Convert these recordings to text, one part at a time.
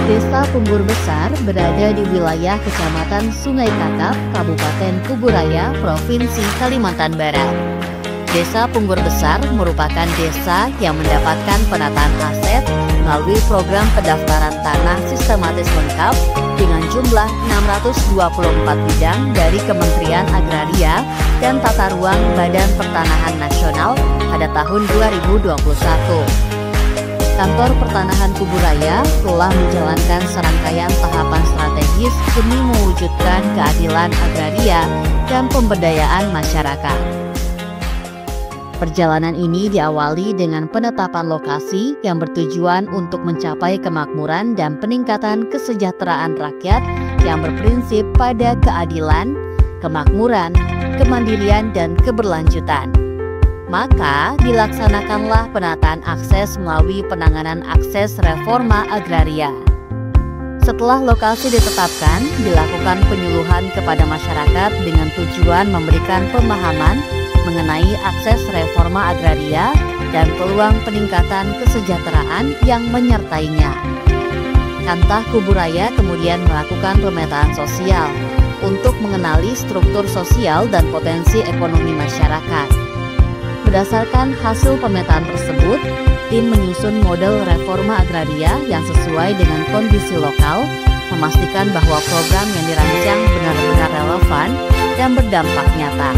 Desa Punggur Besar berada di wilayah Kecamatan Sungai Kakap, Kabupaten Kuburaya, Provinsi Kalimantan Barat. Desa Punggur Besar merupakan desa yang mendapatkan penataan aset melalui program pendaftaran tanah sistematis lengkap dengan jumlah 624 bidang dari Kementerian Agraria dan Tata Ruang Badan Pertanahan Nasional pada tahun 2021. Kantor Pertanahan Kuburaya telah menjalankan serangkaian tahapan strategis demi mewujudkan keadilan agraria dan pemberdayaan masyarakat. Perjalanan ini diawali dengan penetapan lokasi yang bertujuan untuk mencapai kemakmuran dan peningkatan kesejahteraan rakyat yang berprinsip pada keadilan, kemakmuran, kemandirian, dan keberlanjutan. Maka dilaksanakanlah penataan akses melalui penanganan akses reforma agraria. Setelah lokasi ditetapkan, dilakukan penyuluhan kepada masyarakat dengan tujuan memberikan pemahaman mengenai akses reforma agraria dan peluang peningkatan kesejahteraan yang menyertainya. Kantah Kuburaya kemudian melakukan pemetaan sosial untuk mengenali struktur sosial dan potensi ekonomi masyarakat. Berdasarkan hasil pemetaan tersebut, tim menyusun model reforma agraria yang sesuai dengan kondisi lokal, memastikan bahwa program yang dirancang benar-benar relevan dan berdampak nyata.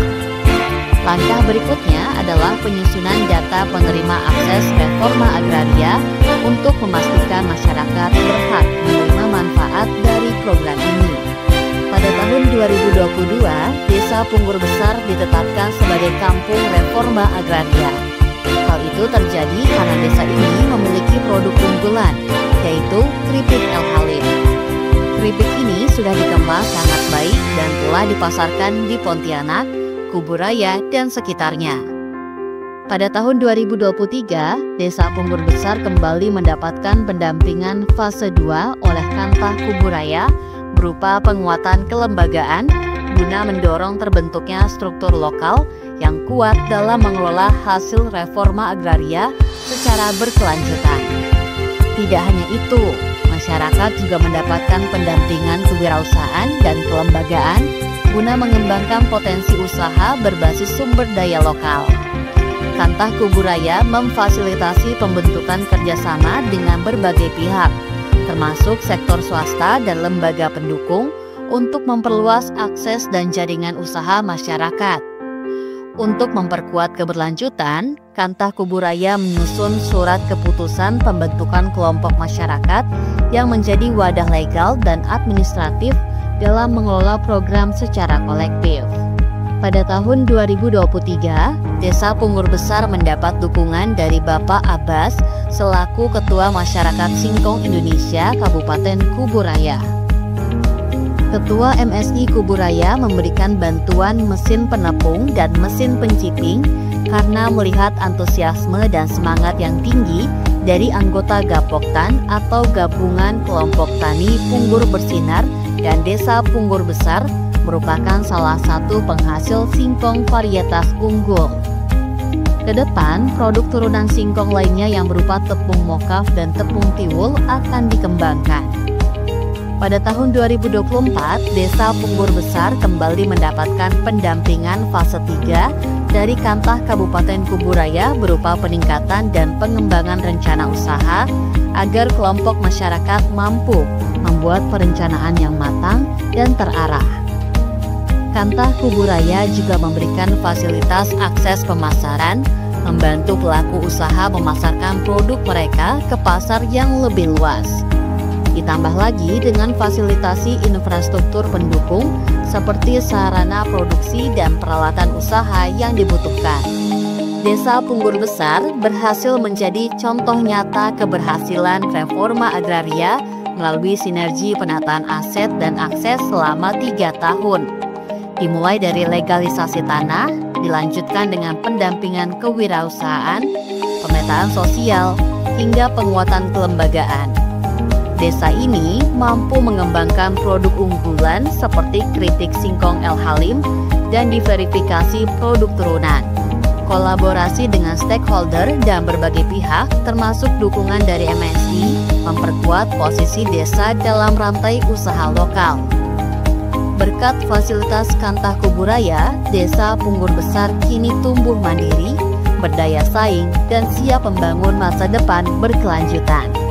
Langkah berikutnya adalah penyusunan data penerima akses reforma agraria untuk memastikan masyarakat berhak menerima manfaat dari program ini. Pada tahun 2022, Desa Punggur Besar ditetapkan sebagai Kampung Reforma Agraria. Hal itu terjadi karena desa ini memiliki produk unggulan, yaitu keripik El Halim. Keripik ini sudah dikemas sangat baik dan telah dipasarkan di Pontianak, Kuburaya, dan sekitarnya. Pada tahun 2023, Desa Punggur Besar kembali mendapatkan pendampingan fase 2 oleh Kantah Kuburaya berupa penguatan kelembagaan guna mendorong terbentuknya struktur lokal yang kuat dalam mengelola hasil reforma agraria secara berkelanjutan. Tidak hanya itu, masyarakat juga mendapatkan pendampingan kewirausahaan dan kelembagaan guna mengembangkan potensi usaha berbasis sumber daya lokal. Kantah Kuburaya memfasilitasi pembentukan kerjasama dengan berbagai pihak, termasuk sektor swasta dan lembaga pendukung, untuk memperluas akses dan jaringan usaha masyarakat. Untuk memperkuat keberlanjutan, Kantah Kuburaya menyusun surat keputusan pembentukan kelompok masyarakat yang menjadi wadah legal dan administratif dalam mengelola program secara kolektif. Pada tahun 2023, Desa Punggur Besar mendapat dukungan dari Bapak Abbas selaku Ketua Masyarakat Singkong Indonesia Kabupaten Kuburaya. Ketua MSI Kuburaya memberikan bantuan mesin penepung dan mesin penciting karena melihat antusiasme dan semangat yang tinggi dari anggota Gapoktan atau Gabungan Kelompok Tani Punggur Bersinar, dan Desa Punggur Besar merupakan salah satu penghasil singkong varietas unggul. Kedepan, produk turunan singkong lainnya yang berupa tepung mokaf dan tepung tiwul akan dikembangkan. Pada tahun 2024, Desa Punggur Besar kembali mendapatkan pendampingan fase 3 dari Kantah Kabupaten Kuburaya berupa peningkatan dan pengembangan rencana usaha agar kelompok masyarakat mampu membuat perencanaan yang matang dan terarah. Kantah Kuburaya juga memberikan fasilitas akses pemasaran, membantu pelaku usaha memasarkan produk mereka ke pasar yang lebih luas. Ditambah lagi dengan fasilitasi infrastruktur pendukung seperti sarana produksi dan peralatan usaha yang dibutuhkan. Desa Punggur Besar berhasil menjadi contoh nyata keberhasilan reforma agraria melalui sinergi penataan aset dan akses selama 3 tahun. Dimulai dari legalisasi tanah, dilanjutkan dengan pendampingan kewirausahaan, pemetaan sosial, hingga penguatan kelembagaan. Desa ini mampu mengembangkan produk unggulan seperti keripik singkong El Halim dan diverifikasi produk turunan. Kolaborasi dengan stakeholder dan berbagai pihak, termasuk dukungan dari MSI, memperkuat posisi desa dalam rantai usaha lokal. Berkat fasilitas Kantah Kuburaya, Desa Punggur Besar kini tumbuh mandiri, berdaya saing, dan siap membangun masa depan berkelanjutan.